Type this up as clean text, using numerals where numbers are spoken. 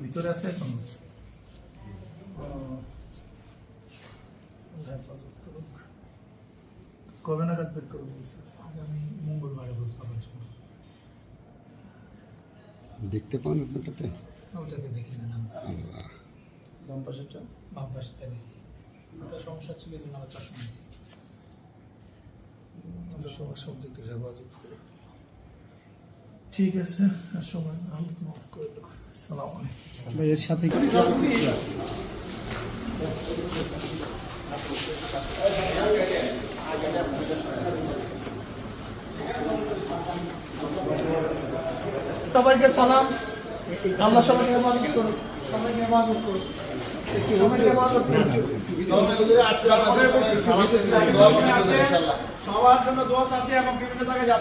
ভিতরে আছে এখন কবে নাগাদ বের করবো? আগামী মঙ্গলবারে বলছে। দেখতে পান আপনারটাতে? ওটাতে দেখি না। আল্লাহ, বাম পাশেরটা দেখি। ওটা সমস্যা ছিল, এই জন্য আবার চশমা নিয়েছি। সব দিক থেকে হেফাজত করে। ঠিক আছে, সময় আলোক মাফ করে দেবো। আসসালামু আলাইকুম। এর সাথে সবাইকে সালাম। আল্লাহ সবাইকে হেফাজত করুন, সবাইকে হেফাজত করুন, সবাইকে হেফাজত করুন। সবার জন্য দোয়া চাচ্ছি এবং বিভিন্ন জায়গায় যাচ্ছি।